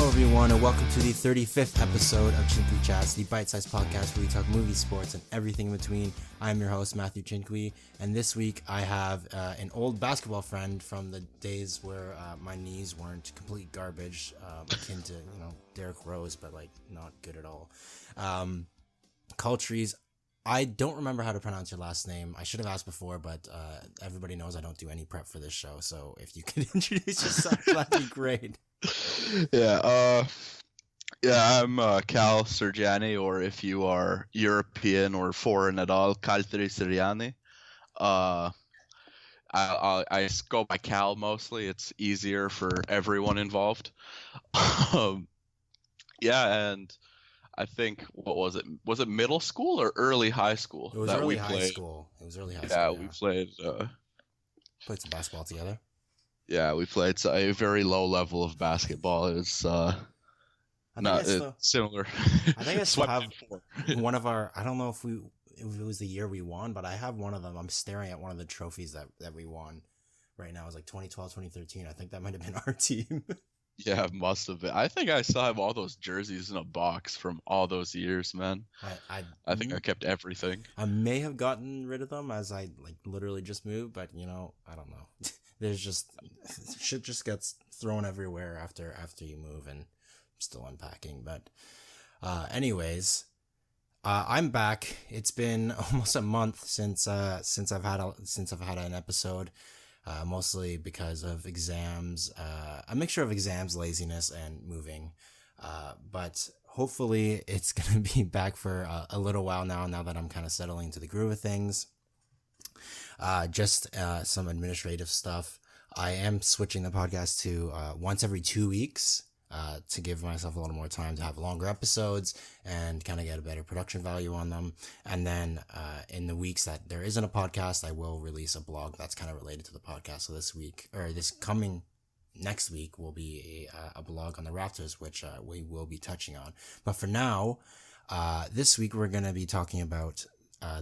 everyone, and welcome to the 35th episode of Chin-Quee Chats, the bite-sized podcast where we talk movies, sports, and everything in between. I'm your host, Matthew Chin-Quee, and this week I have an old basketball friend from the days where my knees weren't complete garbage, akin to, Derrick Rose, but, not good at all. Kaltris, I don't remember how to pronounce your last name. I should have asked before, but everybody knows I don't do any prep for this show, so if you could introduce yourself, that'd be great. I'm Kaltris Serjani, or if you are European or foreign at all, Kaltris Serjani. I go by Cal mostly. It's easier for everyone involved. And I think, what was it? Was it middle school or early high school? It was early high school. Yeah, we played some basketball together. Yeah, we played a very low level of basketball. It's similar. I think I still have one of our. I don't know if it was the year we won, but I have one of them. I'm staring at one of the trophies that we won right now. It was like 2012, 2013. I think that might have been our team. Yeah, it must have been. I think I still have all those jerseys in a box from all those years, man. I think I kept everything. I may have gotten rid of them as I literally just moved, but I don't know. There's just shit just gets thrown everywhere after you move, and I'm still unpacking. But anyways, I'm back. It's been almost a month since I've had an episode. Mostly because of exams, a mixture of exams, laziness, and moving. But hopefully it's going to be back for a little while now that I'm kind of settling into the groove of things. Just some administrative stuff. I am switching the podcast to once every 2 weeks to give myself a little more time to have longer episodes and kind of get a better production value on them. And then in the weeks that there isn't a podcast, I will release a blog that's kind of related to the podcast. So next week will be a blog on the Raptors, which we will be touching on. But for now, this week we're going to be talking about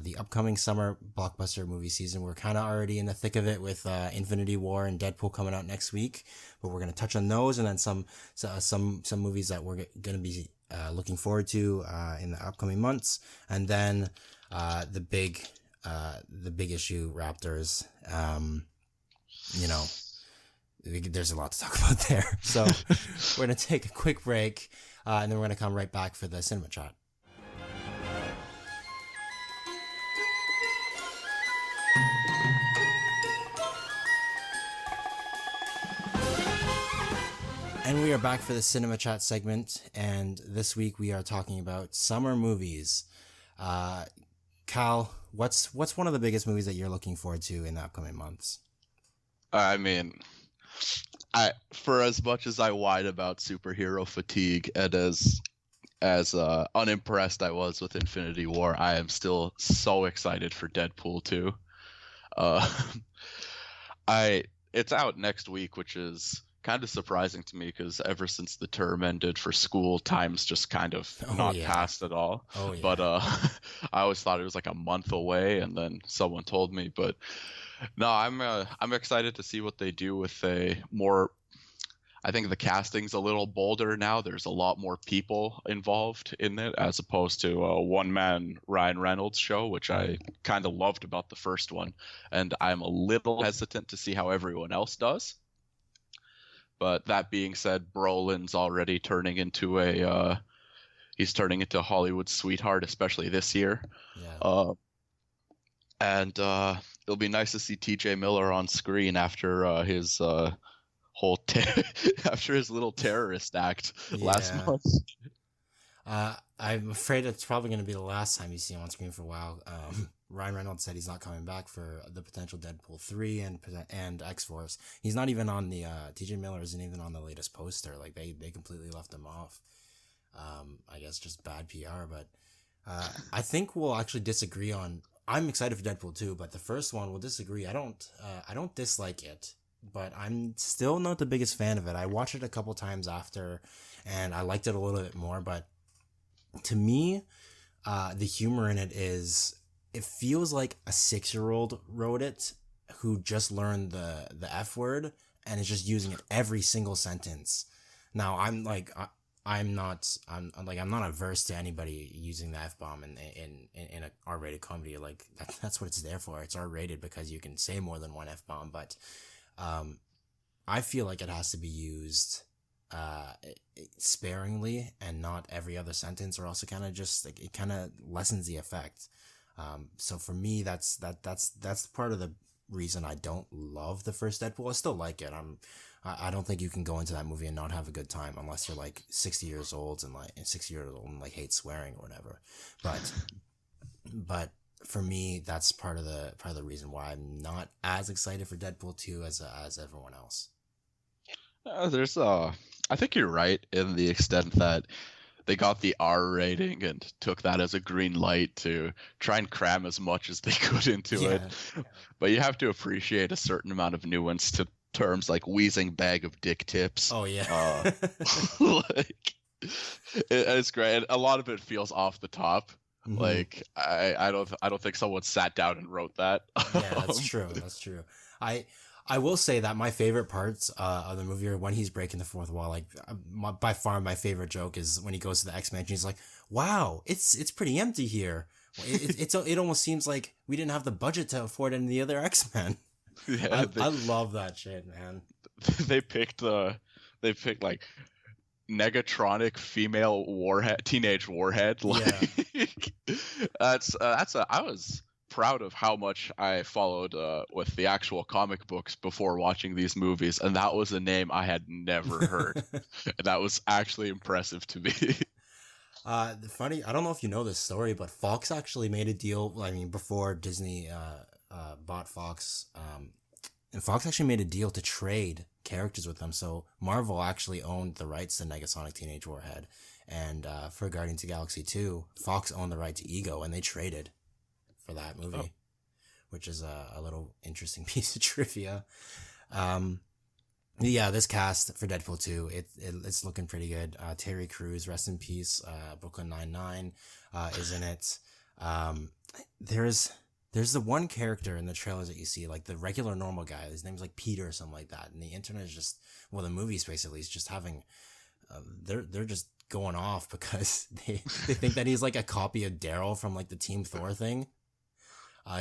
the upcoming summer blockbuster movie season. We're kind of already in the thick of it with Infinity War and Deadpool coming out next week, but we're going to touch on those, and then some movies that we're going to be looking forward to in the upcoming months, and then the big issue, Raptors. There's a lot to talk about there. So we're going to take a quick break, and then we're going to come right back for the cinema chat. And we are back for the Cinema Chat segment, and this week we are talking about summer movies. Cal, what's one of the biggest movies that you're looking forward to in the upcoming months? I mean, for as much as I whine about superhero fatigue and as unimpressed I was with Infinity War, I am still so excited for Deadpool 2. It's out next week, which is kind of surprising to me because ever since the term ended for school, time's just kind of passed at all. But I always thought it was like a month away, and then someone told me. But no, I'm excited to see what they do with a more. I think the casting's a little bolder now. There's a lot more people involved in it as opposed to a one-man Ryan Reynolds show, which I kind of loved about the first one. And I'm a little hesitant to see how everyone else does. But that being said, Brolin's already turning into a Hollywood sweetheart, especially this year. Yeah. And it'll be nice to see T.J. Miller on screen after his after his little terrorist act last month. I'm afraid it's probably going to be the last time you see him on screen for a while. Ryan Reynolds said he's not coming back for the potential Deadpool 3 and X-Force. He's not even on the TJ Miller isn't even on the latest poster. Like they completely left him off. I guess just bad PR, but I think we'll actually disagree on. I'm excited for Deadpool 2, but the first one we'll disagree. I don't dislike it, but I'm still not the biggest fan of it. I watched it a couple times after, and I liked it a little bit more, but to me, the humor in it feels like a 6-year-old wrote it who just learned the F word and is just using it every single sentence. Now I'm not averse to anybody using the F-bomb in a R-rated comedy. Like that's what it's there for. It's R-rated because you can say more than one F-bomb, but I feel like it has to be used sparingly and not every other sentence, or else it kind of just like it kind of lessens the effect. So for me, that's part of the reason I don't love the first Deadpool. I still like it. I don't think you can go into that movie and not have a good time unless you're like 60 years old and like hate swearing or whatever. But for me, that's part of the reason why I'm not as excited for Deadpool 2 as everyone else. I think you're right in the extent that they got the R rating and took that as a green light to try and cram as much as they could into it. But you have to appreciate a certain amount of nuance to terms like wheezing bag of dick tips. Oh yeah. Like it's great. And a lot of it feels off the top. Mm-hmm. Like I don't think someone sat down and wrote that. Yeah, that's true. That's true. I will say that my favorite parts of the movie are when he's breaking the fourth wall. Like, by far my favorite joke is when he goes to the X-Mansion. He's like, "Wow, it's pretty empty here. It almost seems like we didn't have the budget to afford any of the other X-Men." Yeah, I love that shit, man. They picked like Negatronic female teenage warhead. Like, yeah. I was proud of how much I followed with the actual comic books before watching these movies, and that was a name I had never heard. And that was actually impressive to me. Funny, I don't know if you know this story, but Fox actually made a deal. I mean, before Disney bought Fox, and Fox actually made a deal to trade characters with them. So Marvel actually owned the rights to Negasonic Teenage Warhead, and for Guardians of the Galaxy 2, Fox owned the right to Ego, and they traded for that movie, which is a little interesting piece of trivia. Yeah, this cast for Deadpool 2, it's looking pretty good. Terry Crews, rest in peace. Brooklyn Nine-Nine is in it. There's the one character in the trailers that you see, like the regular normal guy. His name's like Peter or something like that. And the internet is just, well, the movie space at least, just having, they're just going off because they think that he's like a copy of Daryl from like the Team Thor thing.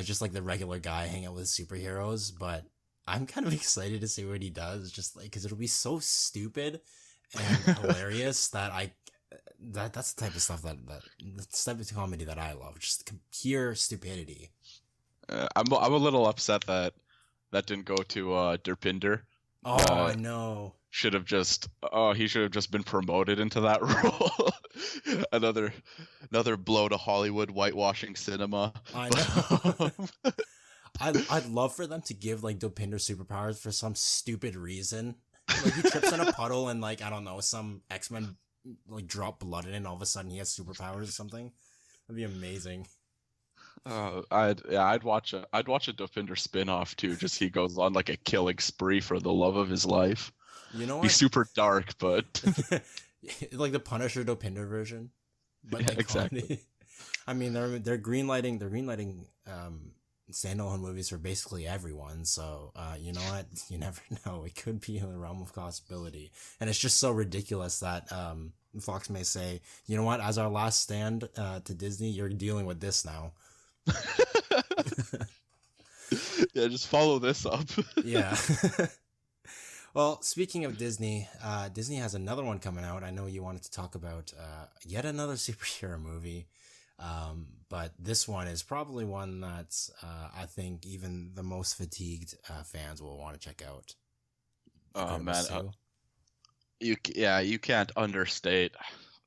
Just like the regular guy hanging out with superheroes, but I'm kind of excited to see what he does, just like, cause it'll be so stupid and hilarious that's the type of stuff that's the type of comedy that I love, just pure stupidity. I'm a little upset that didn't go to Derpinder. Oh, I know. He should have just been promoted into that role. Another blow to Hollywood whitewashing cinema. I know. I'd love for them to give like Dopinder superpowers for some stupid reason. Like he trips in a puddle and like, I don't know, some X-Men like drop blood in it and all of a sudden he has superpowers or something. That'd be amazing. I'd watch a Dopinder spin-off too, just he goes on like a killing spree for the love of his life. You know what? He's super dark, but like the Punisher Dopinder version. But yeah, exactly. I mean, they're greenlighting standalone movies for basically everyone. So you know what? You never know. It could be in the realm of possibility, and it's just so ridiculous that Fox may say, you know what? As our last stand to Disney, you're dealing with this now. Yeah, just follow this up. Yeah. Well, speaking of Disney, Disney has another one coming out. I know you wanted to talk about yet another superhero movie, but this one is probably one that I think even the most fatigued fans will want to check out. Oh man, you can't understate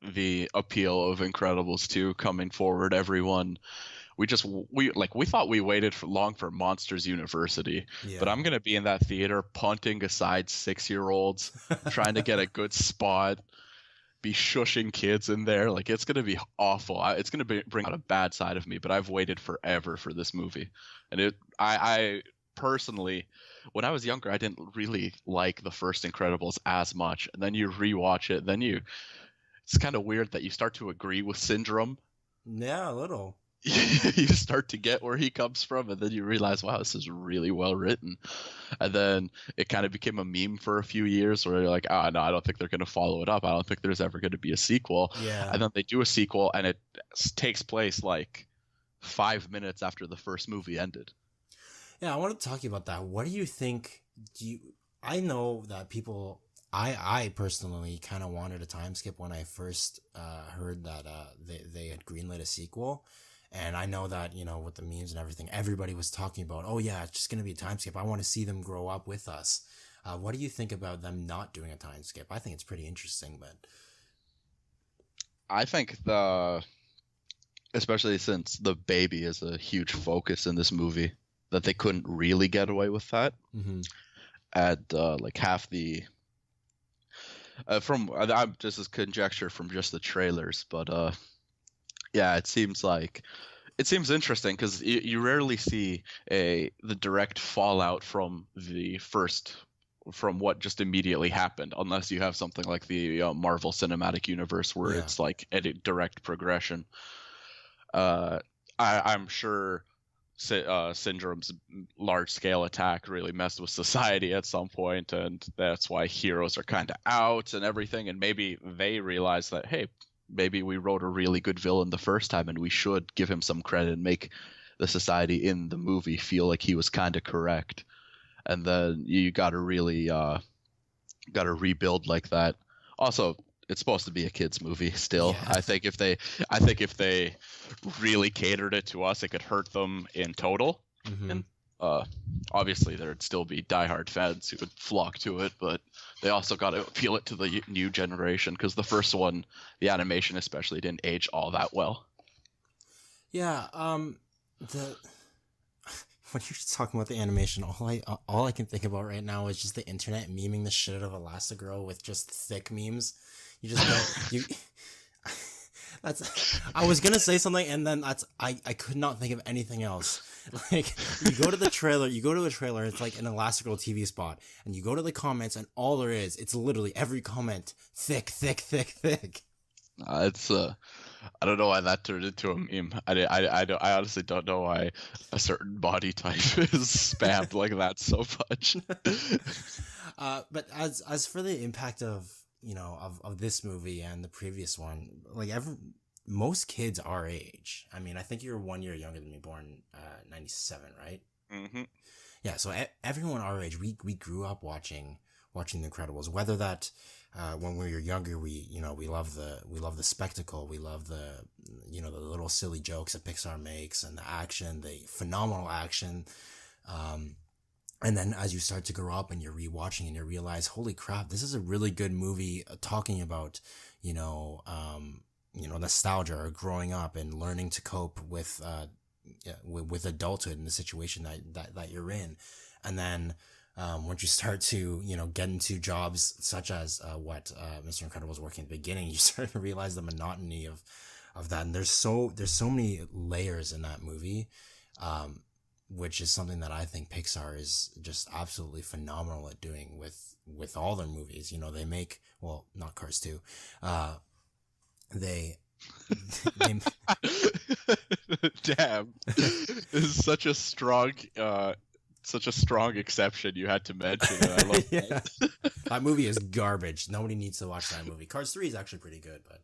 the appeal of Incredibles 2 coming forward. Everyone. We thought we waited for long for Monsters University, but I'm gonna be in that theater punting aside 6-year-olds, trying to get a good spot, be shushing kids in there. Like it's gonna be awful. It's gonna bring out a bad side of me. But I've waited forever for this movie, and I personally, when I was younger, I didn't really like the first Incredibles as much, and then you rewatch it, it's kind of weird that you start to agree with Syndrome. Yeah, a little. you start to get where he comes from, and then you realize, wow, this is really well written. And then it kind of became a meme for a few years where you're like, oh, no, I don't think they're going to follow it up. I don't think there's ever going to be a sequel. Yeah. And then they do a sequel, and it takes place like 5 minutes after the first movie ended. Yeah, I want to talk to you about that. What do you think? I know that people... I personally kind of wanted a time skip when I first heard that they had greenlit a sequel. And I know that, with the memes and everything, everybody was talking about, oh yeah, it's just going to be a time skip. I want to see them grow up with us. What do you think about them not doing a time skip? I think it's pretty interesting, but... I think especially since the baby is a huge focus in this movie, that they couldn't really get away with that. Mm-hmm. At like half the... I'm just as conjecture from just the trailers, but yeah, it seems interesting because you rarely see the direct fallout from what just immediately happened, unless you have something like the Marvel Cinematic Universe where it's like a direct progression. I'm sure Syndrome's large-scale attack really messed with society at some point, and that's why heroes are kind of out and everything, and maybe they realize that, hey, maybe we wrote a really good villain the first time and we should give him some credit and make the society in the movie feel like he was kind of correct. And then you gotta really gotta rebuild like that. Also, it's supposed to be a kids movie still. Yeah. I think if they really catered it to us, it could hurt them in total. Mm-hmm. And obviously there'd still be diehard fans who would flock to it, but they also got to appeal it to the new generation because the first one, the animation especially, didn't age all that well. Yeah, when you're talking about the animation, all I can think about right now is just the internet memeing the shit out of Elastigirl with just thick memes. You just go, I was gonna say something, and then I could not think of anything else. Like, you go to a trailer, it's like an Elastigirl TV spot, and you go to the comments, and all there is, it's literally every comment, thick. It's I don't know why that turned into a meme. I honestly don't know why a certain body type is spammed like that so much. But as for the impact of this movie and the previous one, like most kids our age, I mean, I think you're 1 year younger than me, born 97, right? Mm-hmm. Yeah, so everyone our age, we grew up watching The Incredibles. Whether that when we were younger, we love the spectacle, we love the the little silly jokes that Pixar makes, and the action, the phenomenal action. And then as you start to grow up and you're rewatching and you realize, holy crap, this is a really good movie talking about, nostalgia or growing up and learning to cope with adulthood in the situation that you're in. And then, once you start to, get into jobs such as, what, Mr. Incredible was working at the beginning, you start to realize the monotony of that. And there's so many layers in that movie, which is something that I think Pixar is just absolutely phenomenal at doing with all their movies. They make, well, not Cars 2. They Damn. This is such a strong exception you had to mention. And I love that. That movie is garbage. Nobody needs to watch that movie. Cars 3 is actually pretty good, but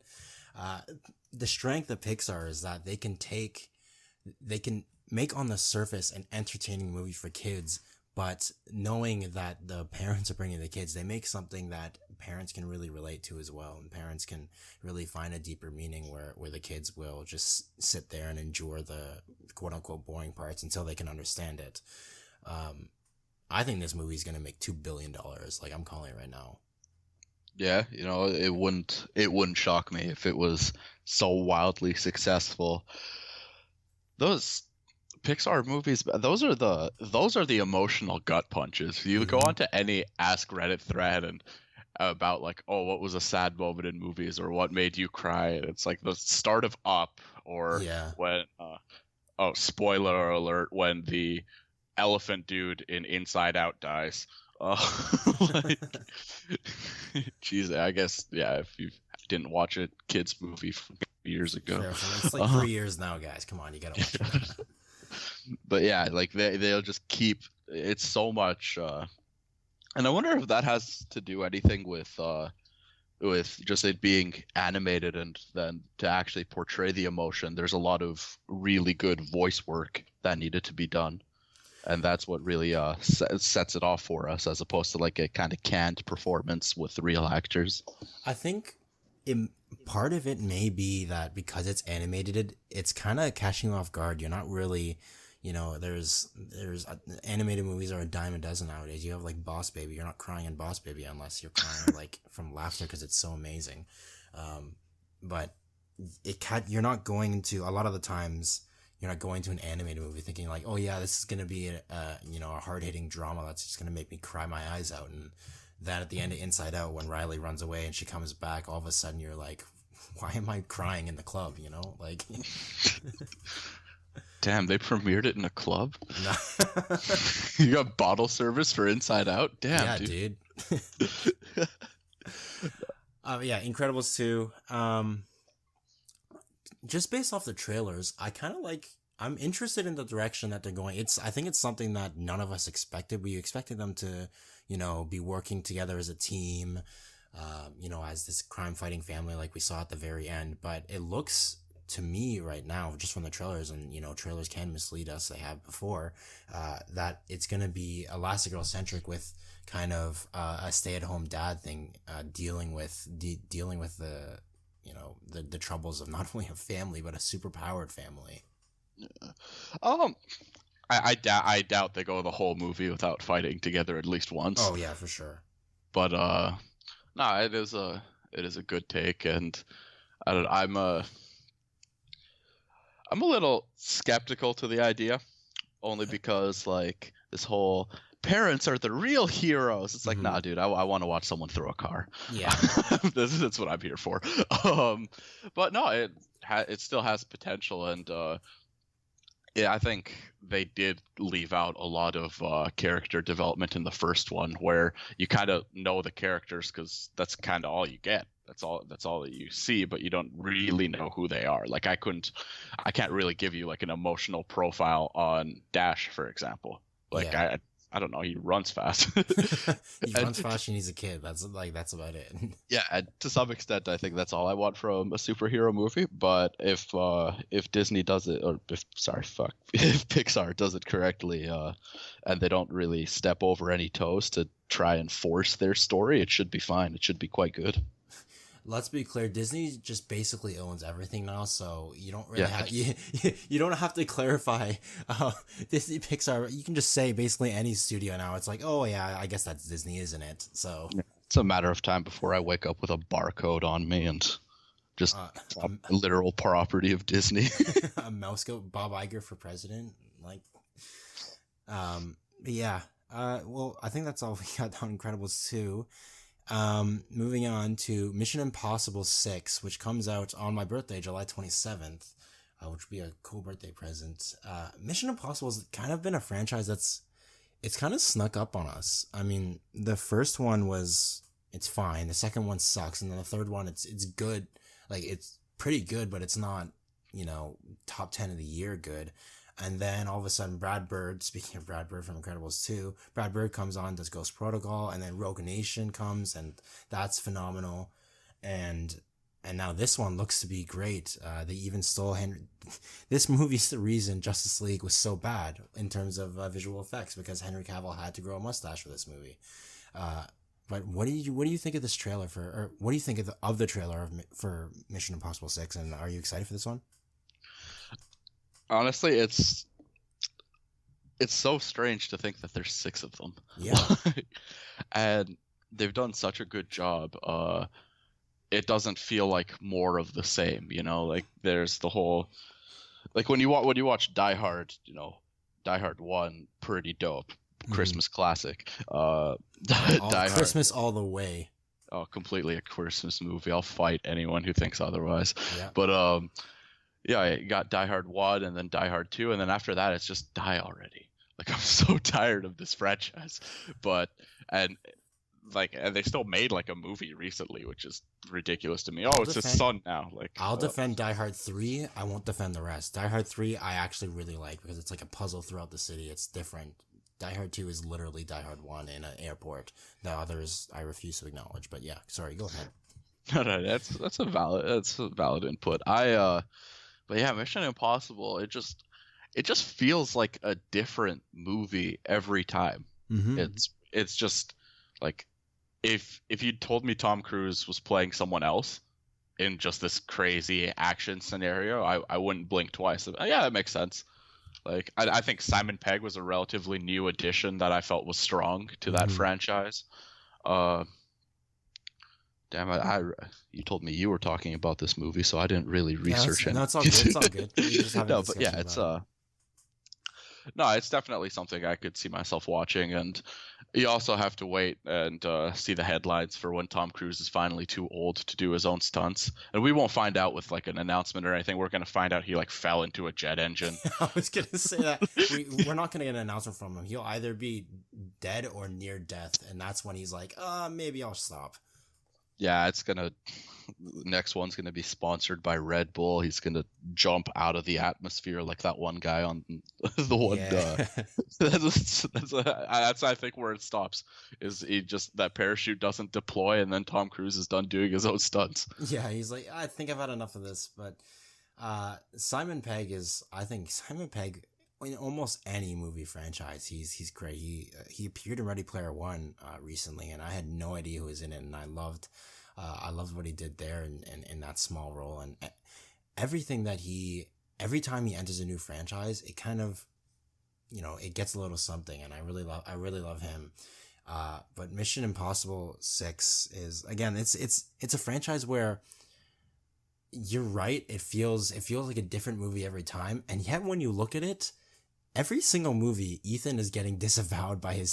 the strength of Pixar is that they can make on the surface an entertaining movie for kids, but knowing that the parents are bringing the kids, they make something that parents can really relate to as well, and parents can really find a deeper meaning where the kids will just sit there and endure the quote-unquote boring parts until they can understand it. I think this movie is going to make $2 billion. Like, I'm calling it right now. Yeah, it wouldn't shock me if it was so wildly successful. Those Pixar movies, those are the emotional gut punches. You go onto any Ask Reddit thread and about like, oh, what was a sad moment in movies, or what made you cry? And it's like the start of Up, or when spoiler alert, when the elephant dude in Inside Out dies. Geez, I guess if you've didn't watch a kids movie from years ago. It's like 3 years now, guys. Come on, you gotta watch it. But yeah, like they'll just keep it's so much, and I wonder if that has to do anything with just it being animated, and then to actually portray the emotion. There's a lot of really good voice work that needed to be done, and that's what really sets it off for us, as opposed to like a kind of canned performance with real actors. I think part of it may be that because it's animated, it's kind of catching you off guard. You're not really, there's animated movies are a dime a dozen nowadays. You have like Boss Baby. You're not crying in Boss Baby unless you're crying like from laughter because it's so amazing. But you're not going to, a lot of the times, you're not going to an animated movie thinking like, oh yeah, this is going to be a hard-hitting drama that's just going to make me cry my eyes out. And then at the end of Inside Out, when Riley runs away and she comes back, all of a sudden you're like, why am I crying in the club? Like. Damn, they premiered it in a club? You got bottle service for Inside Out? Damn, yeah, dude. Yeah, Incredibles 2. Just based off the trailers, I'm interested in the direction that they're going. I think it's something that none of us expected. We expected them to, be working together as a team, as this crime fighting family like we saw at the very end. But it looks to me right now, just from the trailers, and, trailers can mislead us, they have before, that it's going to be Elastigirl centric with kind of a stay-at-home dad thing, dealing with the, the troubles of not only a family, but a super-powered family. Yeah. I doubt they go the whole movie without fighting together at least once. Oh yeah, for sure. But no, it is a good take, and I'm a little skeptical to the idea, only because like this whole parents are the real heroes. It's like, nah, dude, I want to watch someone throw a car. Yeah, that's what I'm here for. But no, it still has potential, and yeah, I think they did leave out a lot of character development in the first one, where you kind of know the characters because that's kind of all you get. That's all that you see, but you don't really know who they are. Like I can't really give you like an emotional profile on Dash, for example. Like yeah. I don't know. He runs fast. He runs fast and he's a kid. That's about it. Yeah, and to some extent, I think that's all I want from a superhero movie. But if Disney does it, if Pixar does it correctly, and they don't really step over any toes to try and force their story, it should be fine. It should be quite good. Let's be clear, Disney just basically owns everything now, so you don't really have you don't have to clarify Disney, Pixar. You can just say basically any studio now. It's like, oh yeah, I guess that's Disney, isn't it? So it's a matter of time before I wake up with a barcode on me and just literal property of Disney. A mouse goat, Bob Iger for president, like, yeah. Well, I think that's all we got on Incredibles 2. Moving on to Mission Impossible 6, which comes out on my birthday, July 27th, which would be a cool birthday present. Mission Impossible has kind of been a franchise it's kind of snuck up on us. I mean, the first one it's fine. The second one sucks. And then the third one, it's good. Like, it's pretty good, but it's not, top 10 of the year good. And then all of a sudden, Brad Bird, speaking of Brad Bird from Incredibles 2, Brad Bird comes on, does Ghost Protocol, and then Rogue Nation comes, and that's phenomenal. And now this one looks to be great. They even stole Henry. This movie's the reason Justice League was so bad in terms of visual effects, because Henry Cavill had to grow a mustache for this movie. But what do you think of this trailer or what do you think of the trailer for Mission Impossible 6? And are you excited for this one? Honestly, it's so strange to think that there's 6 of them. Yeah. And they've done such a good job. It doesn't feel like more of the same, like there's the whole, like when you watch Die Hard, Die Hard 1, pretty dope. Christmas classic. Die Hard. Christmas all the way. Oh, completely a Christmas movie. I'll fight anyone who thinks otherwise. Yeah. But yeah, you got Die Hard 1 and then Die Hard 2, and then after that, it's just die already. Like, I'm so tired of this franchise. And like, and they still made like a movie recently, which is ridiculous to me. Oh, it's his son now. Like, I'll defend Die Hard 3. I won't defend the rest. Die Hard 3, I actually really like because it's like a puzzle throughout the city. It's different. Die Hard 2 is literally Die Hard 1 in an airport. The others I refuse to acknowledge. But yeah, sorry, go ahead. No, that's a valid input. But yeah, Mission Impossible, it just feels like a different movie every time. Mm-hmm. It's just like, if you told me Tom Cruise was playing someone else in just this crazy action scenario, I wouldn't blink twice. Yeah, that makes sense. Like, I think Simon Pegg was a relatively new addition that I felt was strong to that franchise. Damn it! You told me you were talking about this movie, so I didn't really research it. No, it's all good. It's all good. No, but yeah, it's definitely something I could see myself watching, and you also have to wait and see the headlines for when Tom Cruise is finally too old to do his own stunts. And we won't find out with like an announcement or anything. We're gonna find out he like fell into a jet engine. I was gonna say that we're not gonna get an announcement from him. He'll either be dead or near death, and that's when he's like, maybe I'll stop. Yeah, next one's gonna be sponsored by Red Bull. He's gonna jump out of the atmosphere like that one guy on the one. Yeah. That's I think where it stops. Is that parachute doesn't deploy, and then Tom Cruise is done doing his own stunts. Yeah, he's like, I think I've had enough of this. But Simon Pegg in almost any movie franchise, he's great. He appeared in Ready Player One recently, and I had no idea who was in it, and I loved what he did there in that small role, and everything that every time he enters a new franchise, it kind of, it gets a little something, and I really love him. But Mission Impossible 6 is, again, it's a franchise where, you're right, it feels like a different movie every time, and yet when you look at it, every single movie, Ethan is getting disavowed by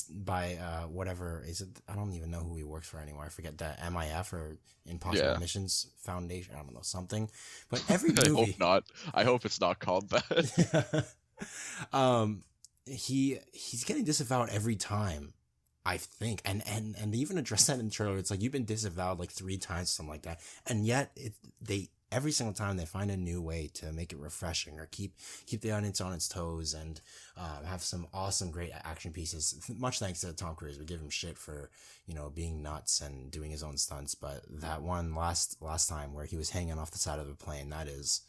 whatever is it? I don't even know who he works for anymore. I forget that, MIF or Impossible Missions Foundation. I don't know, something. But every movie, I hope not. I hope it's not called that. He's getting disavowed every time, I think, and they even address that in the trailer. It's like, you've been disavowed like 3 times, something like that, and yet every single time they find a new way to make it refreshing or keep the audience on its toes and have some awesome, great action pieces. Much thanks to Tom Cruise. We give him shit for, being nuts and doing his own stunts. But that one last time where he was hanging off the side of a plane, that is,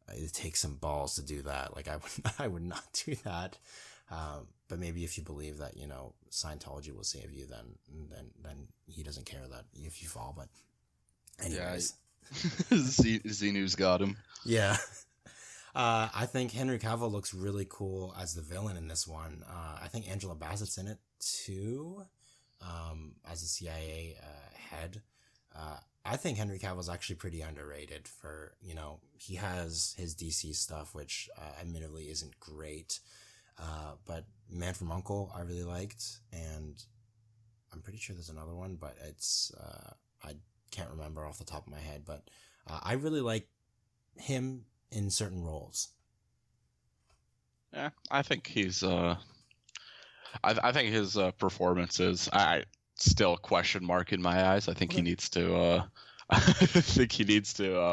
it takes some balls to do that. Like, I would not do that. But maybe if you believe that, Scientology will save you, then he doesn't care that if you fall. But anyways. Yeah. Xenu's got him. Yeah. I think Henry Cavill looks really cool as the villain in this one. I think Angela Bassett's in it too, as a CIA head. I think Henry Cavill's actually pretty underrated for, he has his DC stuff, which admittedly isn't great. But Man from U.N.C.L.E. I really liked, and I'm pretty sure there's another one, but it's I can't remember off the top of my head, but I really like him in certain roles. Yeah, I think he's I think his performances, I still question mark in my eyes. I think he needs to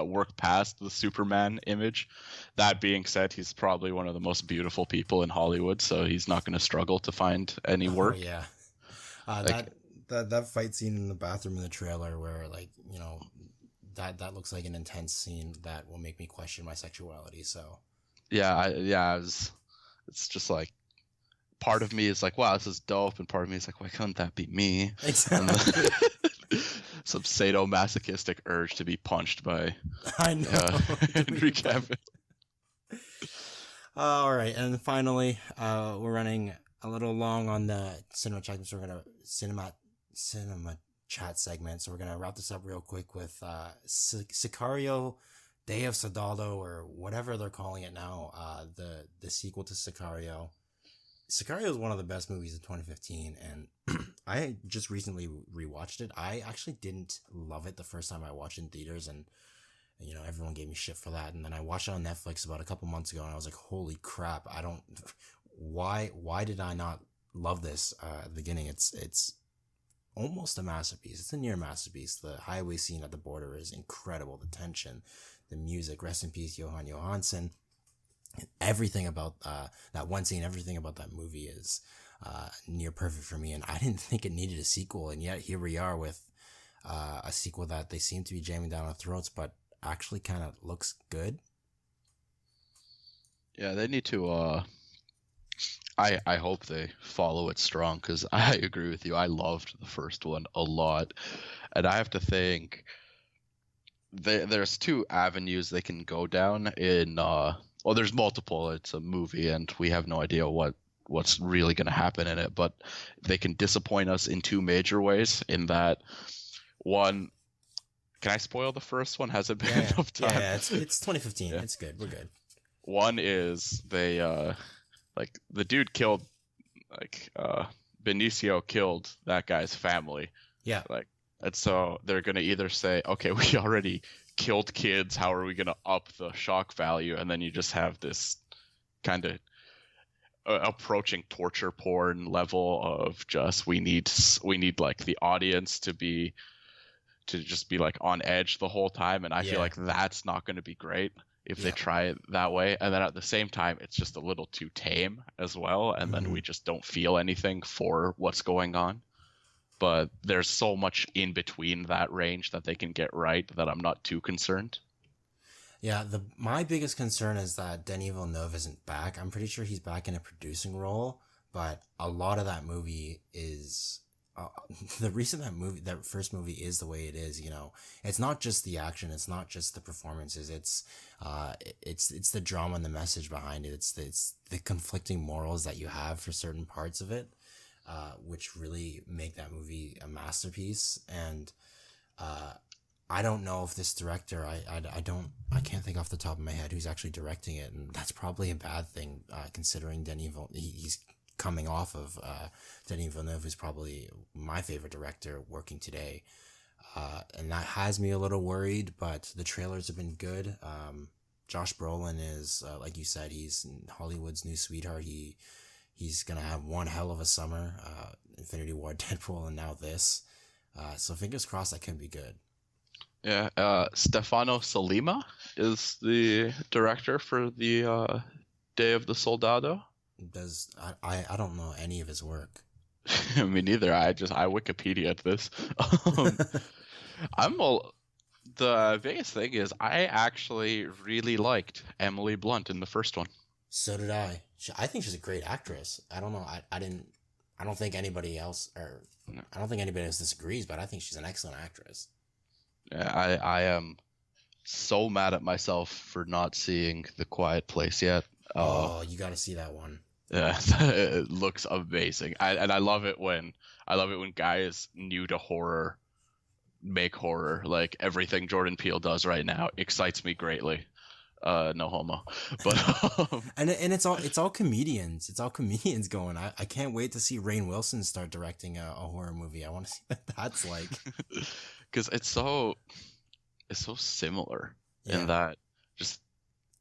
work past the Superman image. That being said, he's probably one of the most beautiful people in Hollywood, so he's not going to struggle to find any work. Oh, yeah. That fight scene in the bathroom in the trailer where, like, that looks like an intense scene that will make me question my sexuality. So it's just like, part of me is like, wow, this is dope, and part of me is like, why couldn't that be me? Exactly. Some sadomasochistic urge to be punched by Henry Cavill. All right, and finally, we're running a little long on the cinema chat, so we're gonna cinema chat segment. So we're gonna wrap this up real quick with Sicario, Day of Soldado, or whatever they're calling it now. The sequel to Sicario. Sicario is one of the best movies of 2015, and I just recently rewatched it. I actually didn't love it the first time I watched it in theaters, and everyone gave me shit for that. And then I watched it on Netflix about a couple months ago, and I was like, holy crap! Why did I not love this at the beginning? It's almost a masterpiece. It's a near masterpiece. The highway scene at the border is incredible. The tension, the music, rest in peace, Johan Johansson. Everything about that one scene, everything about that movie is near perfect for me. And I didn't think it needed a sequel. And yet here we are with a sequel that they seem to be jamming down our throats, but actually kind of looks good. Yeah, they need to... I hope they follow it strong, because I agree with you. I loved the first one a lot. And I have to think... There's two avenues they can go down in... well, there's multiple. It's a movie, and we have no idea what's really going to happen in it. But they can disappoint us in two major ways. In that, one... Can I spoil the first one? Has it been enough time? Yeah, it's 2015. Yeah. It's good. We're good. One is they... like, the dude killed... Benicio killed that guy's family. Yeah. And so they're going to either say, okay, we already killed kids, how are we going to up the shock value? And then you just have this kind of approaching torture porn level of just we need like the audience to just be like on edge the whole time. And I feel like that's not going to be great if they try it that way. And then at the same time, it's just a little too tame as well. And then we just don't feel anything for what's going on. But there's so much in between that range that they can get right that I'm not too concerned. Yeah, my biggest concern is that Denis Villeneuve isn't back. I'm pretty sure he's back in a producing role, but a lot of that movie is... the reason that first movie is the way it is, it's not just the action, it's not just the performances, it's the drama and the message behind it. It's the conflicting morals that you have for certain parts of it. Which really make that movie a masterpiece. And I don't know if this director, I can't think off the top of my head who's actually directing it, and that's probably a bad thing, considering he's coming off of Denis Villeneuve, who's probably my favorite director working today. And that has me a little worried, but the trailers have been good. Josh Brolin is, like you said, he's Hollywood's new sweetheart. He's going to have one hell of a summer, Infinity War, Deadpool, and now this. So fingers crossed that can be good. Yeah, Stefano Sollima is the director for the Day of the Soldado. I don't know any of his work. Me neither. I Wikipedia'd this. The biggest thing is I actually really liked Emily Blunt in the first one. So did I. I think she's a great actress. I don't know. I don't think anybody else disagrees, but I think she's an excellent actress. Yeah, I am so mad at myself for not seeing The Quiet Place yet. You got to see that one. Yeah, it looks amazing. I love it when guys new to horror make horror. Like everything Jordan Peele does right now excites me greatly. No homo, but and it's all comedians. It's all comedians going. I can't wait to see Rainn Wilson start directing a horror movie. I want to see what that's like, because it's so similar in that just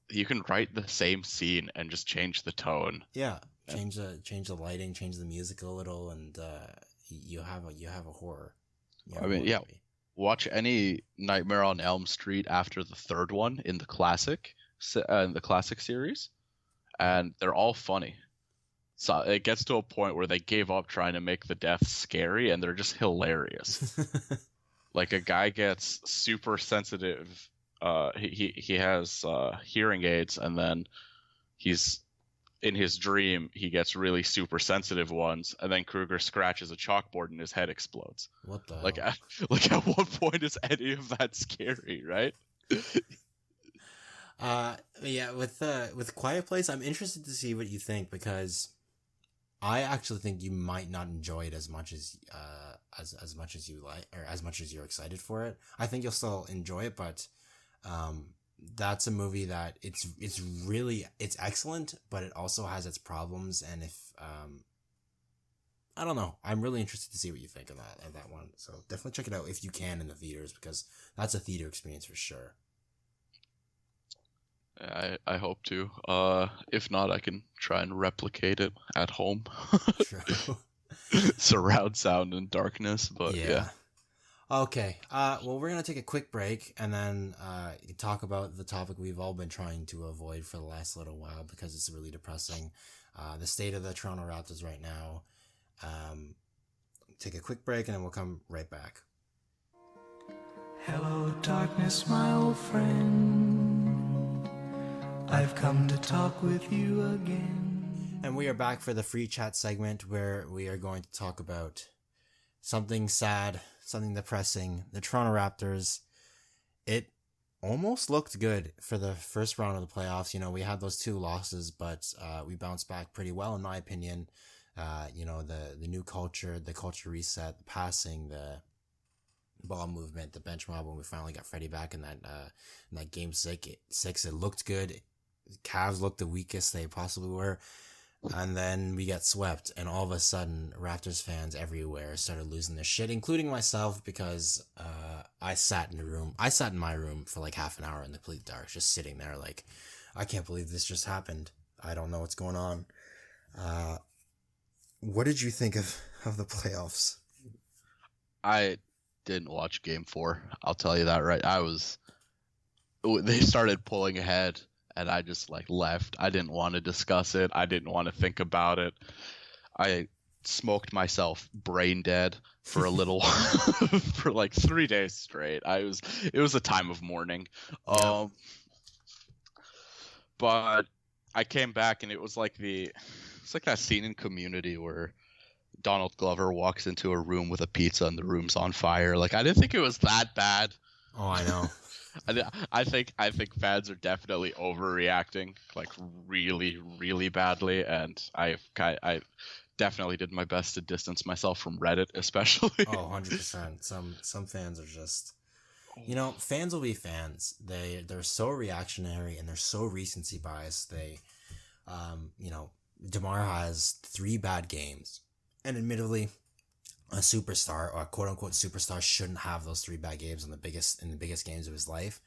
you can write the same scene and just change the tone. Yeah, change the lighting, change the music a little, and you have a horror. Movie. Watch any Nightmare on Elm Street after the third one in the classic series, and they're all funny. So it gets to a point where they gave up trying to make the deaths scary, and they're just hilarious. Like a guy gets super sensitive. He has hearing aids, and then he's in his dream he gets really super sensitive ones, and then Krueger scratches a chalkboard and his head explodes. What the like hell? At what point is any of that scary, right? Yeah, with Quiet Place, I'm interested to see what you think, because I actually think you might not enjoy it as much as much as you like, or as much as you're excited for it. I think you'll still enjoy it, but that's a movie that it's excellent, but it also has its problems. And if I don't know, I'm really interested to see what you think of that one. So definitely check it out if you can in the theaters, because that's a theater experience for sure. I hope to. If not, I can try and replicate it at home. True. surround sound and darkness, but yeah. Okay. Well, we're gonna take a quick break and then talk about the topic we've all been trying to avoid for the last little while because it's really depressing. The state of the Toronto Raptors right now. Take a quick break and then we'll come right back. Hello, darkness, my old friend. I've come to talk with you again. And we are back for the free chat segment where we are going to talk about something sad, something depressing. The Toronto Raptors, it almost looked good for the first round of the playoffs. You know, we had those 2 losses, but we bounced back pretty well, in my opinion. You know, the new culture, the culture reset, the passing, the ball movement, the bench mob, when we finally got Freddie back in that game 6, it looked good. Cavs looked the weakest they possibly were. And then we got swept, and all of a sudden, Raptors fans everywhere started losing their shit, including myself, because I sat in my room for like half an hour in the complete dark, just sitting there like, I can't believe this just happened. I don't know what's going on. What did you think of the playoffs? I didn't watch Game 4. I'll tell you that right. They started pulling ahead, and I just like left. I didn't want to discuss it. I didn't want to think about it. I smoked myself brain dead for a little for like 3 days straight. It was a time of mourning. Yeah. But I came back and it's like that scene in Community where Donald Glover walks into a room with a pizza and the room's on fire. Like, I didn't think it was that bad. Oh, I know. I think fans are definitely overreacting, like really, really badly, and I definitely did my best to distance myself from Reddit, especially. Oh, 100%. Some fans are just, you know, fans will be fans. They're so reactionary and they're so recency biased. They, you know, DeMar has 3 bad games, and admittedly, a superstar or a quote unquote superstar shouldn't have those 3 bad games in the biggest games of his life.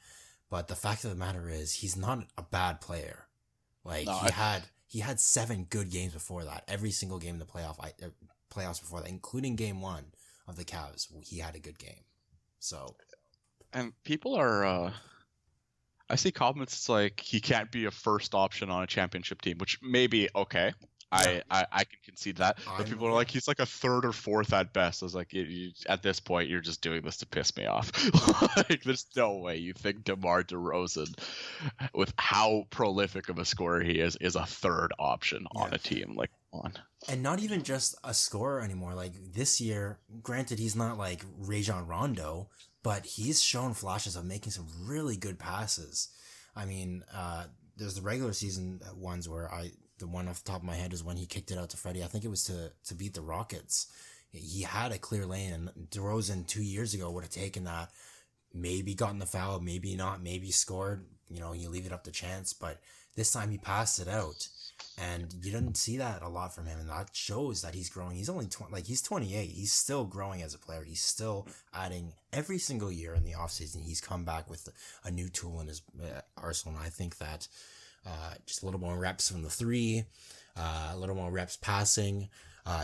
But the fact of the matter is, he's not a bad player. Like, no, he had 7 good games before that. Every single game in the playoffs before that, including game 1 of the Cavs, he had a good game. So, and people are, I see comments like he can't be a first option on a championship team, which may be okay. Yeah. I can concede that, but people are like, he's like a 3rd or 4th at best. I was like, at this point, you're just doing this to piss me off. Like, there's no way you think DeMar DeRozan, with how prolific of a scorer he is a 3rd option on a team. Like, come on. And not even just a scorer anymore. Like, this year, granted, he's not like Rajon Rondo, but he's shown flashes of making some really good passes. I mean, there's the regular season ones where the one off the top of my head is when he kicked it out to Freddie. I think it was to beat the Rockets. He had a clear lane, and DeRozan 2 years ago would have taken that, maybe gotten the foul, maybe not, maybe scored. You know, you leave it up to chance, but this time he passed it out, and you didn't see that a lot from him, and that shows that he's growing. He's only he's 28. He's still growing as a player. He's still adding every single year in the offseason. He's come back with a new tool in his arsenal, and I think that just a little more reps from the 3, a little more reps passing.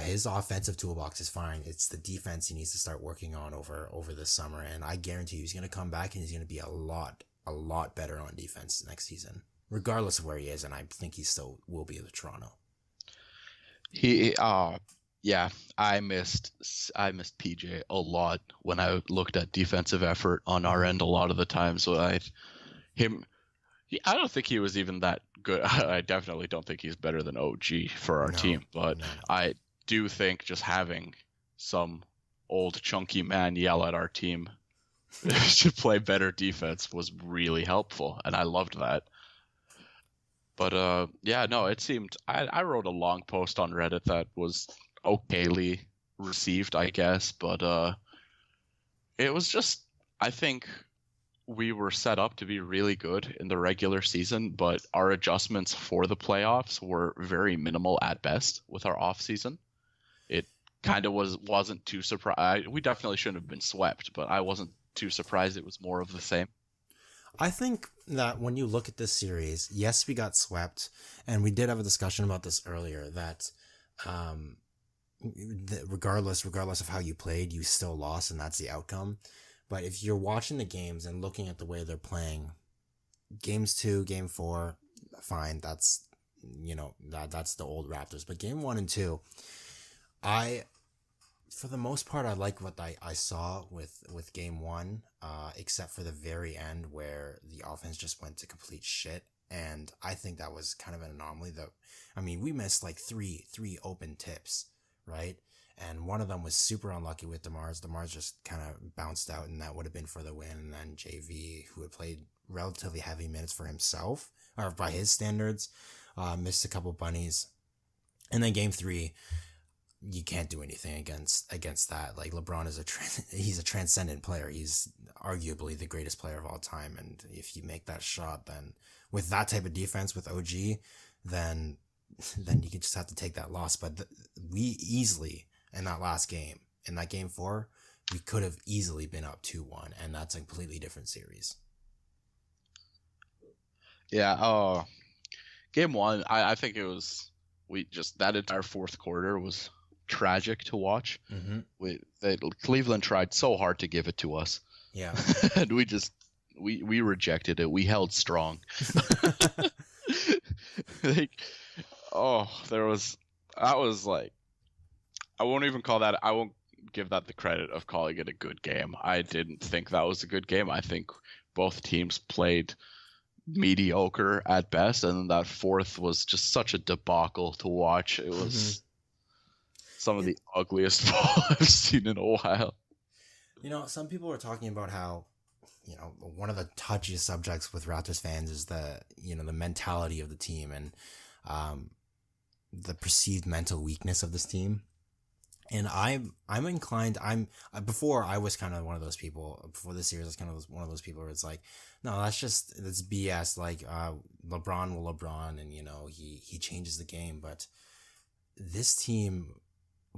His offensive toolbox is fine. It's the defense he needs to start working on over this summer, and I guarantee you he's going to come back and he's going to be a lot better on defense next season, regardless of where he is, and I think he still will be with Toronto. Yeah, I missed PJ a lot when I looked at defensive effort on our end a lot of the time. So I don't think he was even that good. I definitely don't think he's better than OG for our team, but no. I do think just having some old chunky man yell at our team to play better defense was really helpful, and I loved that. But it seemed I wrote a long post on Reddit that was okayly received, I guess, but it was just, I think we were set up to be really good in the regular season, but our adjustments for the playoffs were very minimal at best with our off season. It kind of wasn't too surprised. We definitely shouldn't have been swept, but I wasn't too surprised. It was more of the same. I think that when you look at this series, yes, we got swept, and we did have a discussion about this earlier, that regardless of how you played, you still lost, and that's the outcome. But if you're watching the games and looking at the way they're playing, games 2, game 4, fine, that's that's the old Raptors. But game 1 and 2, for the most part, I like what I saw with game 1, except for the very end where the offense just went to complete shit. And I think that was kind of an anomaly. We missed like three open tips, right? And one of them was super unlucky with DeMars. DeMars just kind of bounced out, and that would have been for the win. And then JV, who had played relatively heavy minutes for himself, or by his standards, missed a couple bunnies. And then game 3, you can't do anything against that. Like, LeBron is he's a transcendent player. He's arguably the greatest player of all time. And if you make that shot, then with that type of defense with OG, then you can just have to take that loss. But we easily, in that last game, in that game 4, we could have easily been up 2-1, and that's a completely different series. Yeah. Game 1, I think it was, that entire fourth quarter was tragic to watch. Mm-hmm. Cleveland tried so hard to give it to us. Yeah. And we rejected it. We held strong. I won't even call that, I won't give that the credit of calling it a good game. I didn't think that was a good game. I think both teams played mediocre at best, and that fourth was just such a debacle to watch. It was some of the ugliest ball I've seen in a while. Some people are talking about how, one of the touchiest subjects with Raptors fans is the mentality of the team and the perceived mental weakness of this team. And I'm inclined, before I was kind of one of those people, before this series, I was kind of one of those people where it's like, no, that's BS. Like, LeBron will LeBron, and, he changes the game. But this team,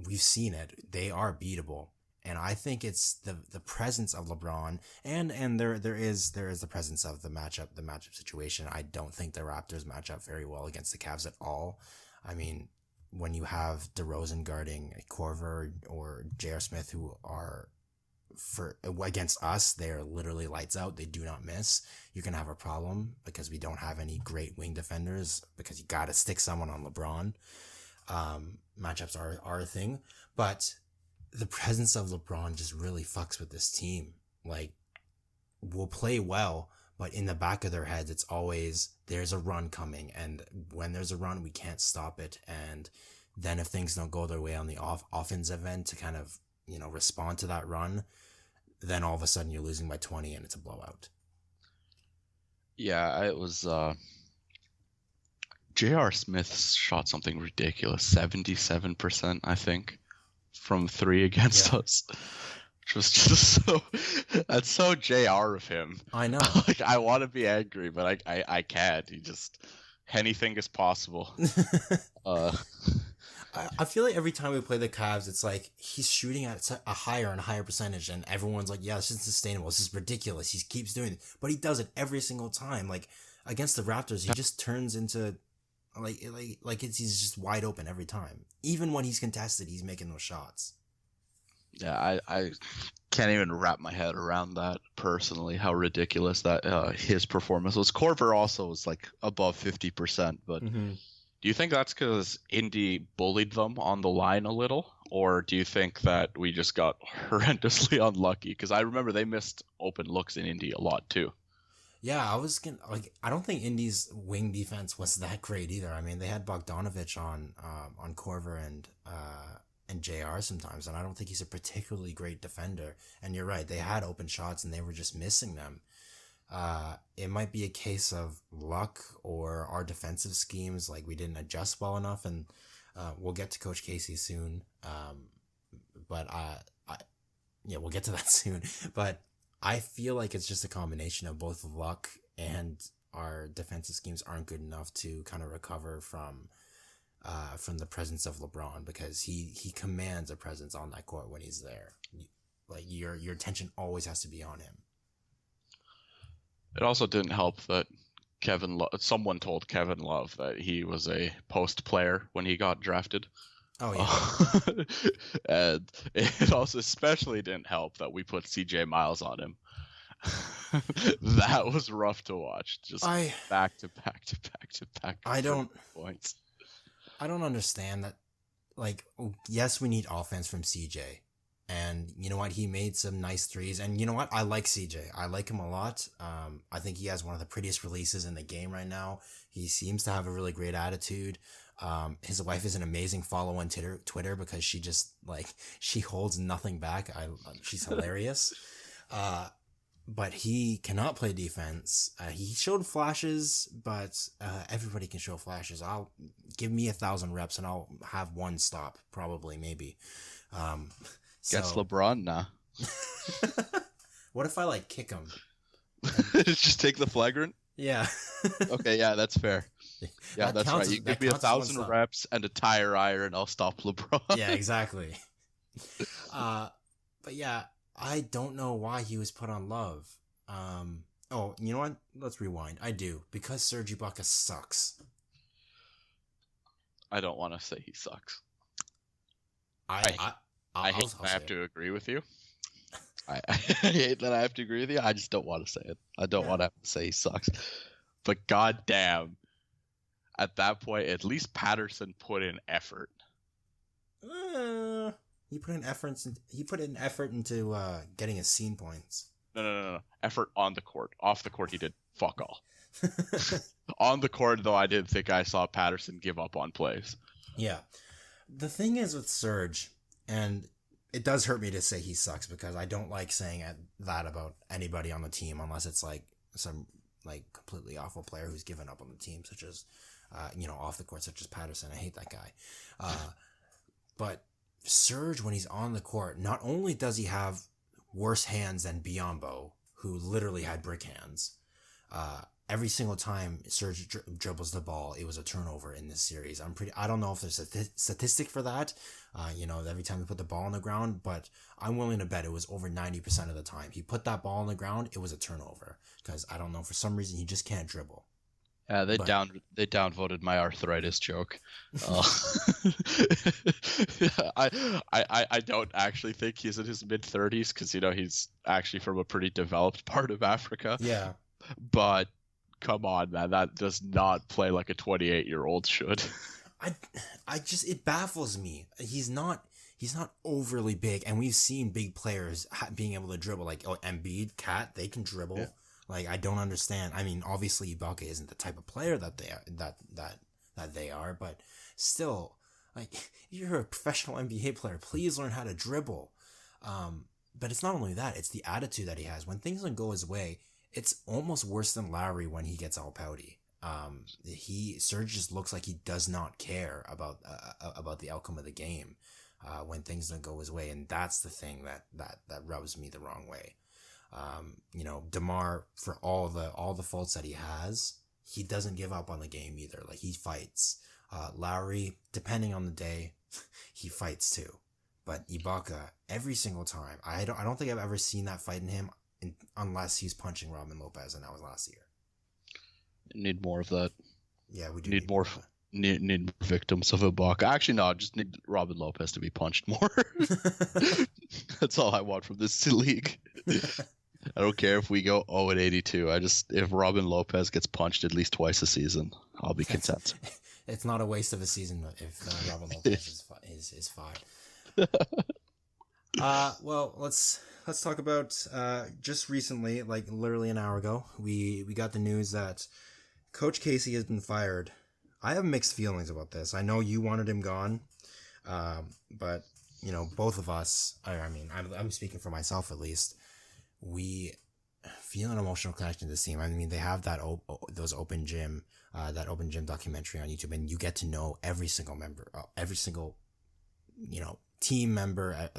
we've seen it. They are beatable. And I think it's the presence of LeBron, and there is the presence of the matchup situation. I don't think the Raptors match up very well against the Cavs at all. I mean, when you have DeRozan guarding Korver or J.R. Smith, who are against us, they're literally lights out. They do not miss. You're going to have a problem because we don't have any great wing defenders, because you got to stick someone on LeBron. Matchups are a thing, but the presence of LeBron just really fucks with this team. Like, we'll play well, but in the back of their heads, it's always, there's a run coming. And when there's a run, we can't stop it. And then if things don't go their way on the offensive end to kind of, respond to that run, then all of a sudden you're losing by 20 and it's a blowout. Yeah, it was, J.R. Smith shot something ridiculous, 77%, I think, from 3 against us. Which was just that's so JR of him. I know. Like, I want to be angry, but I can't. He just, anything is possible. I feel like every time we play the Cavs, it's like he's shooting at a higher and higher percentage, and everyone's like, yeah, this isn't sustainable. This is ridiculous. He keeps doing it. But he does it every single time. Like, against the Raptors, he just turns into he's just wide open every time. Even when he's contested, he's making those shots. Yeah, I can't even wrap my head around that personally, how ridiculous that his performance was. Korver also was like above 50%, but do you think that's because Indy bullied them on the line a little? Or do you think that we just got horrendously unlucky? Because I remember they missed open looks in Indy a lot too. Yeah, I don't think Indy's wing defense was that great either. I mean, they had Bogdanovich on Korver and JR sometimes, and I don't think he's a particularly great defender. And you're right, they had open shots and they were just missing them. It might be a case of luck or our defensive schemes, like we didn't adjust well enough, and we'll get to Coach Casey soon. But we'll get to that soon. But I feel like it's just a combination of both luck and our defensive schemes aren't good enough to kind of recover from the presence of LeBron, because he commands a presence on that court when he's there. Like, your attention always has to be on him. It also didn't help that someone told Kevin Love that he was a post player when he got drafted. Oh yeah. And it also especially didn't help that we put CJ Miles on him. That was rough to watch. Just back to back to back to back. I don't points. I don't understand that. Like, yes, we need offense from CJ. And you know what? He made some nice threes. And you know what? I like CJ. I like him a lot. I think he has one of the prettiest releases in the game right now. He seems to have a really great attitude. His wife is an amazing follow on Twitter because she just, like, she holds nothing back. She's hilarious. But he cannot play defense. He showed flashes, but everybody can show flashes. I'll give me 1,000 reps and I'll have one stop, probably, maybe. Gets LeBron now. What if I like kick him? Just take the flagrant? Yeah. Okay, yeah, that's fair. Yeah, that's right. You give me 1,000 reps and a tire iron, I'll stop LeBron. Yeah, exactly. But yeah, I don't know why he was put on Love. Oh, you know what? Let's rewind. I do. Because Serge Ibaka sucks. I don't want to say he sucks. I hate that I have to agree with you. I hate that I have to agree with you. I just don't want to say it. I don't want to have to say he sucks. But goddamn, at that point, at least Patterson put in effort. He put in effort into getting his scene points. No. Effort on the court. Off the court, he did fuck all. On the court, though, I didn't think I saw Patterson give up on plays. Yeah. The thing is with Serge, and it does hurt me to say he sucks because I don't like saying that about anybody on the team unless it's like some like completely awful player who's given up on the team, such as, off the court, such as Patterson. I hate that guy. But Serge, when he's on the court, not only does he have worse hands than Biyombo, who literally had brick hands, every single time Serge dribbles the ball, it was a turnover in this series. I don't know if there's a statistic for that, every time he put the ball on the ground, but I'm willing to bet it was over 90% of the time. He put that ball on the ground, it was a turnover, because I don't know, for some reason he just can't dribble. They downvoted my arthritis joke. I don't actually think he's in his mid-30s because he's actually from a pretty developed part of Africa. Yeah, but come on, man, that does not play like a 28-year-old should. It baffles me. He's not overly big, and we've seen big players being able to dribble, like Embiid, Cat, they can dribble. Yeah. Like, I don't understand. I mean, obviously Ibaka isn't the type of player that they are, but still, like, if you're a professional NBA player, please learn how to dribble. But it's not only that, it's the attitude that he has. When things don't go his way, it's almost worse than Lowry when he gets all pouty. Serge just looks like he does not care about the outcome of the game when things don't go his way, and that's the thing that rubs me the wrong way. DeMar, for all the faults that he has, he doesn't give up on the game either. Like, he fights. Lowry, depending on the day, he fights too. But Ibaka, every single time, I don't think I've ever seen that fight in him unless he's punching Robin Lopez, and that was last year. Need more of that. Yeah, we do need more. Need victims of Ibaka. Actually, no, just need Robin Lopez to be punched more. That's all I want from this league. I don't care if we go 0-82. If Robin Lopez gets punched at least twice a season, I'll be content. It's not a waste of a season if Robin Lopez is fine. Well, let's talk about just recently, like literally an hour ago, we got the news that Coach Casey has been fired. I have mixed feelings about this. I know you wanted him gone, but both of us. I'm speaking for myself at least. We feel an emotional connection to this team. I mean, they have that those open gym documentary on YouTube, and you get to know every single member, every single team member,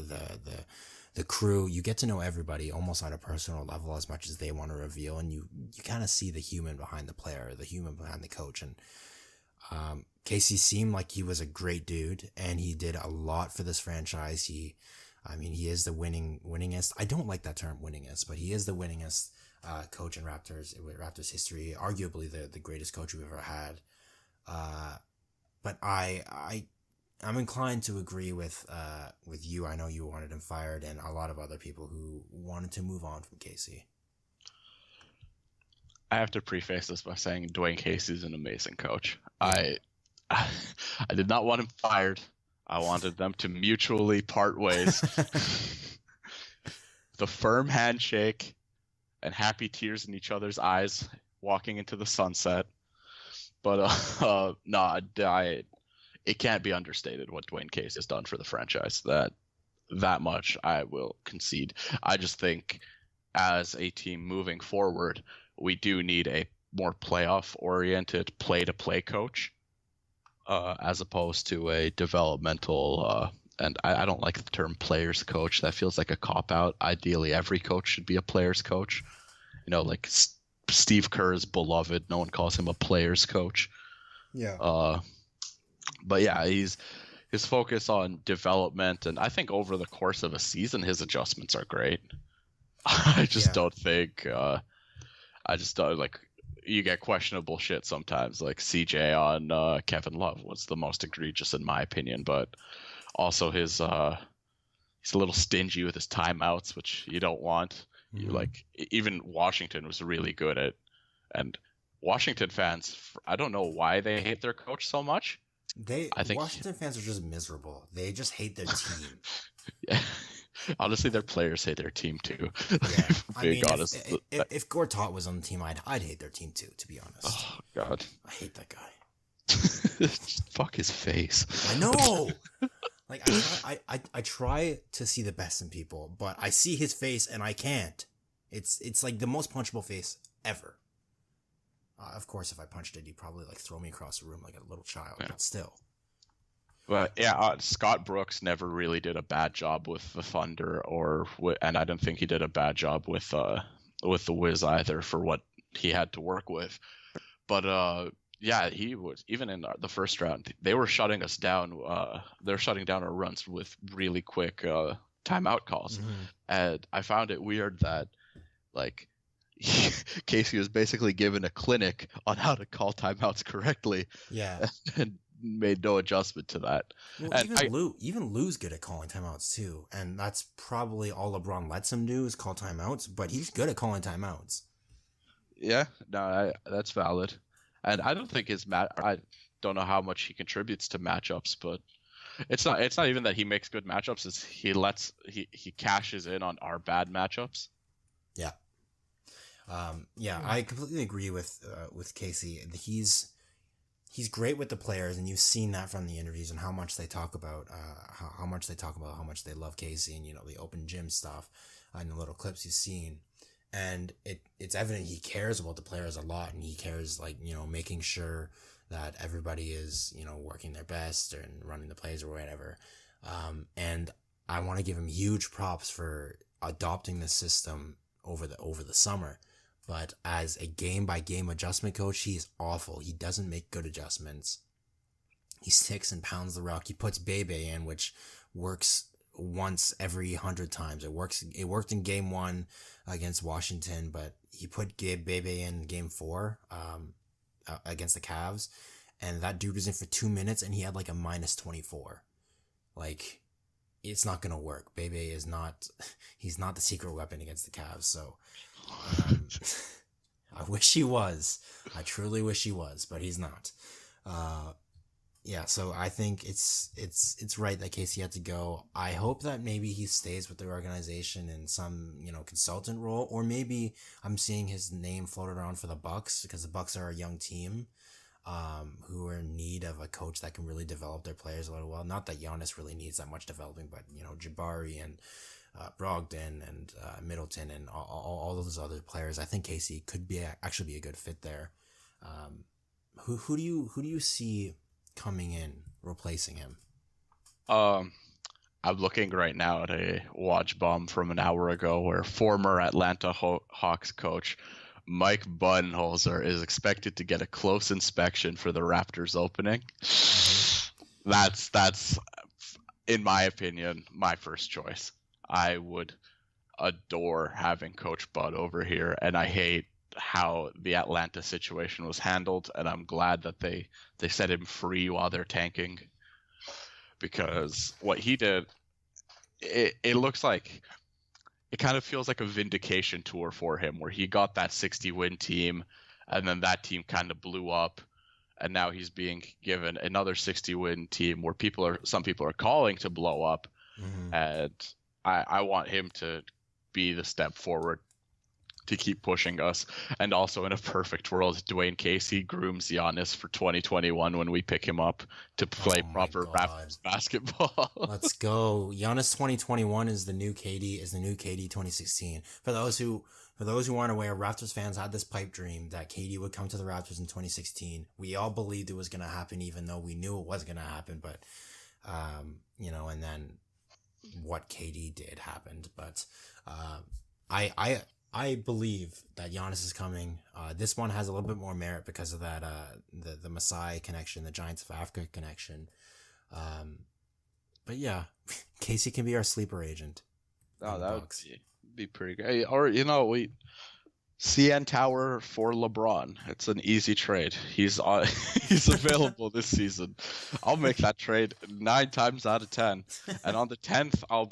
the crew. You get to know everybody almost on a personal level as much as they want to reveal, and you kind of see the human behind the player, the human behind the coach. And Casey seemed like he was a great dude, and he did a lot for this franchise. He is the winningest. I don't like that term, winningest, but he is the winningest coach in Raptors history, arguably the greatest coach we've ever had. But I I'm inclined to agree with you. I know you wanted him fired, and a lot of other people who wanted to move on from Casey. I have to preface this by saying Dwayne Casey is an amazing coach. Yeah. I did not want him fired. I wanted them to mutually part ways. The firm handshake and happy tears in each other's eyes walking into the sunset. But it can't be understated what Dwayne Casey has done for the franchise. That much I will concede. I just think as a team moving forward, we do need a more playoff-oriented play-to-play coach as opposed to a developmental and I don't like the term players coach. That feels like a cop-out. Ideally, every coach should be a players coach. You know, like Steve Kerr is beloved. No one calls him a players coach. Yeah. But yeah, his focus on development, and I think over the course of a season, his adjustments are great. I just don't think. I just don't like. You get questionable shit sometimes. Like CJ on Kevin Love was the most egregious in my opinion, but also he's a little stingy with his timeouts, which you don't want. Mm-hmm. You like even Washington was really good at, and Washington fans, I don't know why they hate their coach so much. I think Washington fans are just miserable. They just hate their team. Yeah. Honestly, their players hate their team too. Yeah. I mean, if Gortat was on the team, I'd hate their team too, to be honest. Oh God, I hate that guy. Just fuck his face. I know. Like I try to see the best in people, but I see his face and I can't. It's like the most punchable face ever. Of course, if I punched it, he'd probably like throw me across the room like a little child. Yeah. But still. But yeah, Scott Brooks never really did a bad job with the Thunder, and I don't think he did a bad job with the Wiz either for what he had to work with. But yeah, he was even in the first round. They were shutting us down. They're shutting down our runs with really quick timeout calls, and I found it weird that like. Casey was basically given a clinic on how to call timeouts correctly. Yeah. And made no adjustment to that. Well, and even Lou's good at calling timeouts too. And that's probably all LeBron lets him do is call timeouts, but he's good at calling timeouts. Yeah, no, that's valid. And I don't think I don't know how much he contributes to matchups, but it's not even that he makes good matchups, it's he cashes in on our bad matchups. Yeah. I completely agree with Casey. He's great with the players, and you've seen that from the interviews and how much they talk about how much they love Casey, and the open gym stuff and the little clips you've seen, and it's evident he cares about the players a lot, and he cares making sure that everybody is working their best and running the plays or whatever, and I want to give him huge props for adopting this system over the summer. But as a game-by-game adjustment coach, he is awful. He doesn't make good adjustments. He sticks and pounds the rock. He puts Bebe in, which works once every 100 times. It worked in Game 1 against Washington, but he put Bebe in Game 4 against the Cavs, and that dude was in for 2 minutes, and he had like a -24. Like, it's not going to work. Bebe is not... He's not the secret weapon against the Cavs, so... I wish he was. I truly wish he was, but he's not. So I think it's right that Casey had to go. I hope that maybe he stays with the organization in some consultant role, or maybe I'm seeing his name floated around for the Bucks, because the Bucks are a young team who are in need of a coach that can really develop their players a little well. Not that Giannis really needs that much developing, but Jabari and Brogdon and Middleton and all those other players. I think Casey could actually be a good fit there. Who do you see coming in replacing him? I'm looking right now at a watch bomb from an hour ago where former Atlanta Hawks coach Mike Budenholzer is expected to get a close inspection for the Raptors opening. Mm-hmm. That's in my opinion my first choice. I would adore having Coach Bud over here, and I hate how the Atlanta situation was handled, and I'm glad that they set him free while they're tanking. because what he did, it looks like, it kind of feels like a vindication tour for him, where he got that 60-win team, and then that team kind of blew up, and now he's being given another 60-win team where some people are calling to blow up, and I want him to be the step forward to keep pushing us. And also, in a perfect world, Dwayne Casey grooms Giannis for 2021 when we pick him up to play proper Raptors basketball. Let's go. Giannis 2021 is the new KD 2016. For those who aren't aware, Raptors fans had this pipe dream that KD would come to the Raptors in 2016. We all believed it was going to happen, even though we knew it was going to happen. But, and then what KD did happened. But I believe that Giannis is coming. This one has a little bit more merit because of that the Masai connection, the Giants of Africa connection. But yeah, Casey can be our sleeper agent. Oh, that would be pretty great. Or CN Tower for LeBron. It's an easy trade. He's available this season. I'll make that trade 9 times out of 10. And on the 10th, I'll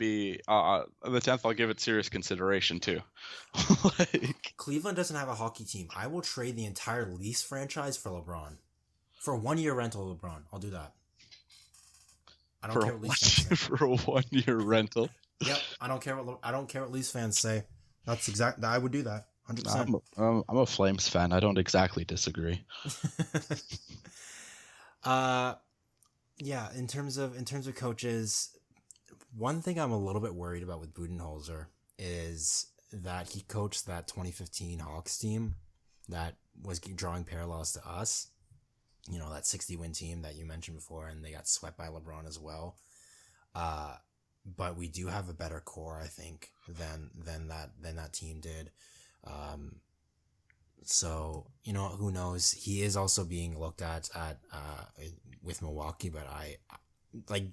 give it serious consideration too. Cleveland doesn't have a hockey team. I will trade the entire Leafs franchise for LeBron. For a 1-year rental of LeBron. I'll do that. I don't care what Leafs fans say. For a 1-year rental. Yep. I don't care what Leafs fans say. That's exact. I would do that. 100%. I'm a Flames fan. I don't exactly disagree. Yeah, in terms of coaches, one thing I'm a little bit worried about with Budenholzer is that he coached that 2015 Hawks team that was drawing parallels to us. That 60-win team that you mentioned before, and they got swept by LeBron as well. But we do have a better core, I think, than that team did. So, who knows? He is also being looked at with Milwaukee, but I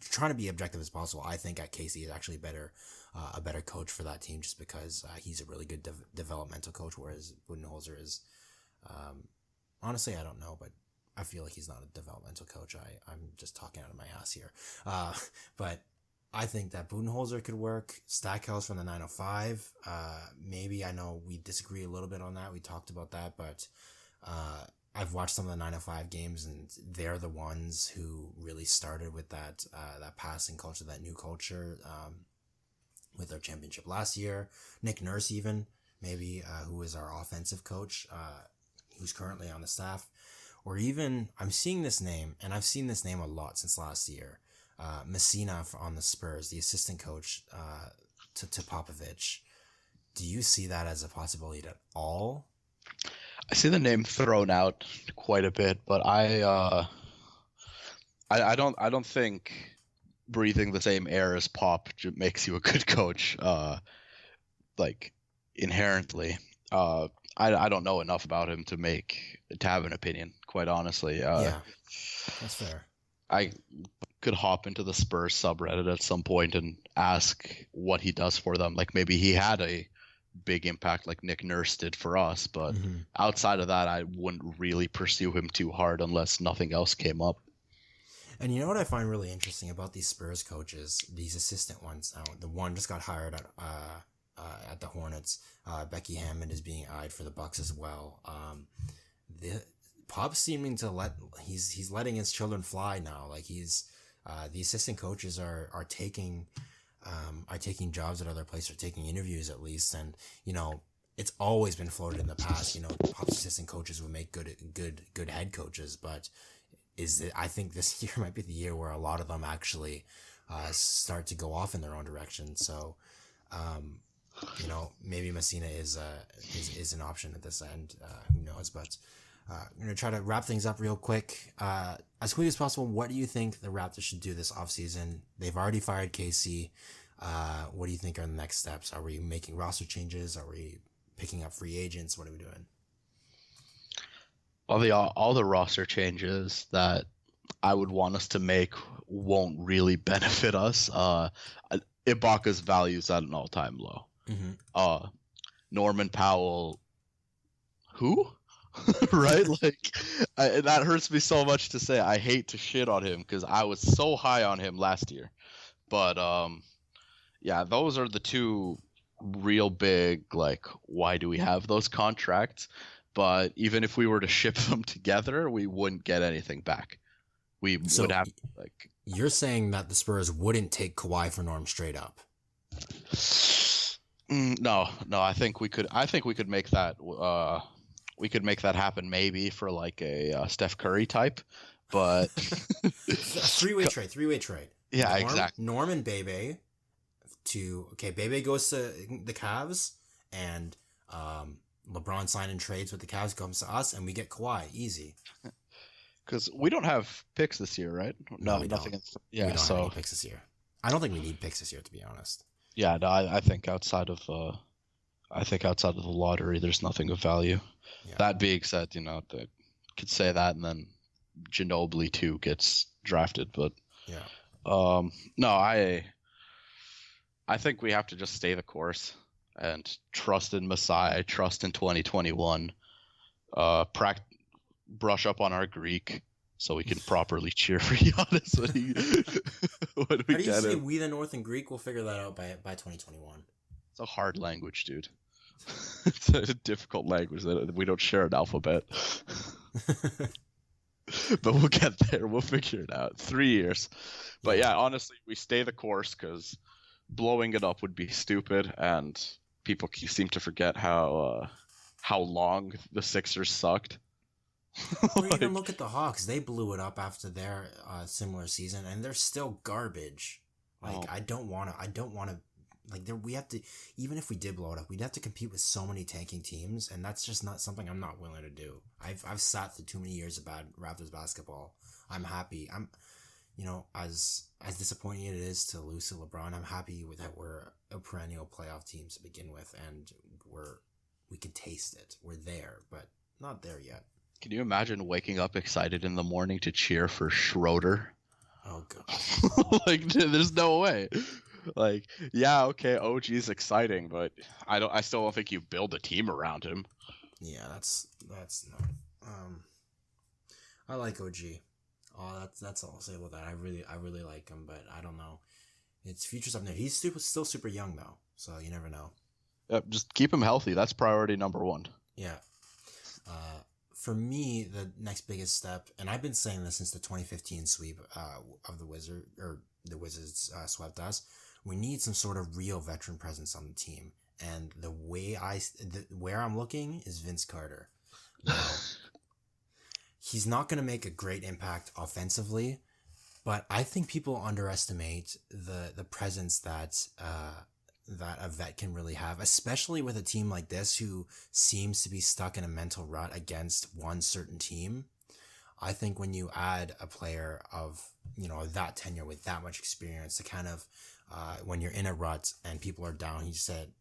trying to be objective as possible. I think at Casey is actually a better coach for that team, just because he's a really good developmental coach, whereas Budenholzer is, honestly, I don't know, but I feel like he's not a developmental coach. I'm just talking out of my ass here. But I think that Budenholzer could work. Stackhouse from the 905. Maybe, I know we disagree a little bit on that. We talked about that, but I've watched some of the 905 games, and they're the ones who really started with that passing culture, that new culture, with their championship last year. Nick Nurse, even, maybe, who is our offensive coach, who's currently on the staff. Or even, I'm seeing this name, and I've seen this name a lot since last year. Messina on the Spurs, the assistant coach to Popovich. Do you see that as a possibility at all? I see the name thrown out quite a bit, but I don't think breathing the same air as Pop makes you a good coach. Inherently, I don't know enough about him to have an opinion, quite honestly. Yeah, that's fair. I could hop into the Spurs subreddit at some point and ask what he does for them. Like, maybe he had a big impact like Nick Nurse did for us, but outside of that, I wouldn't really pursue him too hard unless nothing else came up. And you know what I find really interesting about these Spurs coaches, these assistant ones now, the one just got hired at the Hornets. Becky Hammond is being eyed for the Bucks as well. Pop's seeming to he's letting his children fly now. Like, he's the assistant coaches are taking jobs at other places, or taking interviews at least. And it's always been floated in the past. Pop's assistant coaches would make good head coaches, but I think this year might be the year where a lot of them actually start to go off in their own direction. So maybe Messina is an option at this end. Who knows? But I'm going to try to wrap things up real quick. As quickly as possible, what do you think the Raptors should do this offseason? They've already fired KC. What do you think are the next steps? Are we making roster changes? Are we picking up free agents? What are we doing? Well, all the roster changes that I would want us to make won't really benefit us. Ibaka's value is at an all-time low. Norman Powell, who? right? Like, that hurts me so much to say. I hate to shit on him because I was so high on him last year. But yeah, those are the two real big, like, why do we have those contracts? But even if we were to ship them together, we wouldn't get anything back. We would have, like... You're saying that the Spurs wouldn't take Kawhi for Norm straight up? No, I think we could make that... we could make that happen maybe for, like, a Steph Curry type, but... Three-way trade. Yeah, exactly. Norm and Bebe Bebe goes to the Cavs, and LeBron signing trades with the Cavs, comes to us, and we get Kawhi. Easy. Because we don't have picks this year, right? No, we nothing. Don't. Yeah, we don't have any picks this year. I don't think we need picks this year, to be honest. Yeah, no, I think outside of the lottery, there's nothing of value. Yeah. That being said, they could say that, and then Ginobili too gets drafted, but yeah. No, I think we have to just stay the course and trust in Masai, trust in 2021, brush up on our Greek so we can properly cheer for Giannis when we How do you get say him. we the North and Greek? We'll figure that out by 2021. It's a hard language, dude. It's a difficult language that we don't share an alphabet. But we'll get there. We'll figure it out. 3 years. But yeah, honestly, we stay the course because blowing it up would be stupid, and people seem to forget how long the Sixers sucked. Or even look at the Hawks. They blew it up after their similar season, and they're still garbage. Like, I don't want to. Like, we have to. Even if we did blow it up, we'd have to compete with so many tanking teams, and that's just not something I'm not willing to do. I've sat through too many years of bad Raptors basketball. I'm happy. As disappointing it is to lose to LeBron, I'm happy with that we're a perennial playoff team to begin with, and we can taste it. We're there, but not there yet. Can you imagine waking up excited in the morning to cheer for Schroeder? Oh god! Like, there's no way. Like, yeah, okay, OG's exciting, but I still don't think you build a team around him. Yeah, that's no. I like OG. Oh, that's all I'll say about that. I really like him, but I don't know. It's future's up there. He's still super young though, so you never know. Yep, just keep him healthy. That's priority number one. Yeah. For me, the next biggest step, and I've been saying this since the 2015 sweep of the Wizards swept us. We need some sort of real veteran presence on the team, and where I'm looking is Vince Carter. Now, he's not going to make a great impact offensively, but I think people underestimate the presence that a vet can really have, especially with a team like this who seems to be stuck in a mental rut against one certain team. I think when you add a player of, that tenure with that much experience to kind of, when you're in a rut and people are down, he said,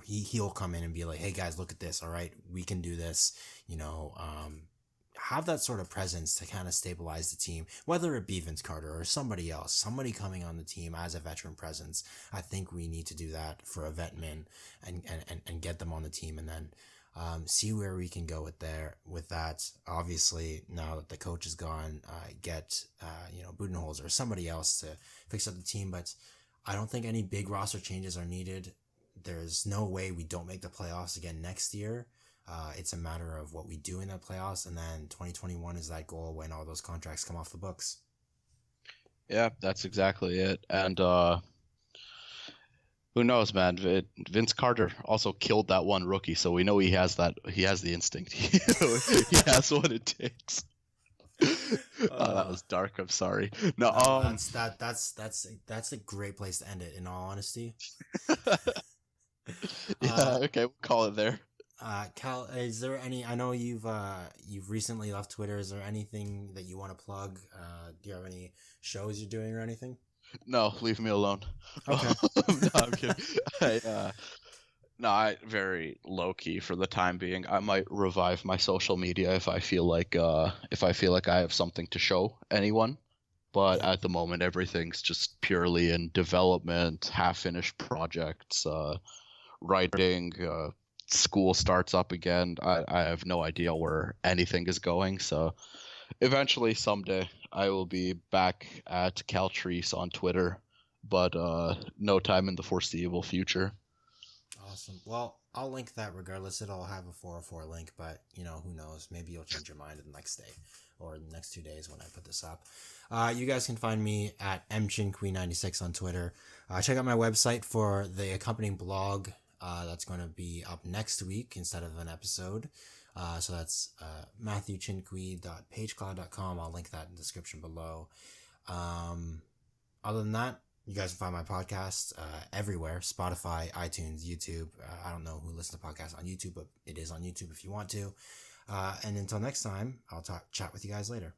he'll come in and be like, hey guys, look at this. All right, we can do this, have that sort of presence to kind of stabilize the team, whether it be Vince Carter or somebody else, somebody coming on the team as a veteran presence. I think we need to do that for a vet min and get them on the team, and then see where we can go with that. Obviously, now that the coach is gone, get Budenholzer or somebody else to fix up the team. But I don't think any big roster changes are needed. There's no way we don't make the playoffs again next year. It's a matter of what we do in the playoffs, and then 2021 is that goal when all those contracts come off the books. Yeah, that's exactly it. And who knows, man? Vince Carter also killed that one rookie, so we know he has the instinct. He has what it takes. That was dark. I'm sorry. No, that's a great place to end it. In all honesty. Yeah. Okay, we'll call it there. Cal, is there any? I know you've recently left Twitter. Is there anything that you want to plug? Do you have any shows you're doing or anything? No, leave me alone. Okay. No, I'm kidding. I very low key for the time being. I might revive my social media if I feel like I have something to show anyone. But at the moment, everything's just purely in development, half-finished projects, writing, school starts up again, I have no idea where anything is going. So eventually, someday, I will be back at Kaltris on Twitter, but no time in the foreseeable future. Awesome. Well, I'll link that regardless. It'll have a 404 link, but, who knows? Maybe you'll change your mind the next day or the next 2 days when I put this up. You guys can find me at mchinquee96 on Twitter. Check out my website for the accompanying blog that's going to be up next week instead of an episode. So that's matthewchinquee.pagecloud.com. I'll link that in the description below. Other than that, you guys can find my podcast everywhere: Spotify, iTunes, YouTube. I don't know who listens to podcasts on YouTube, but it is on YouTube if you want to. And until next time, I'll chat with you guys later.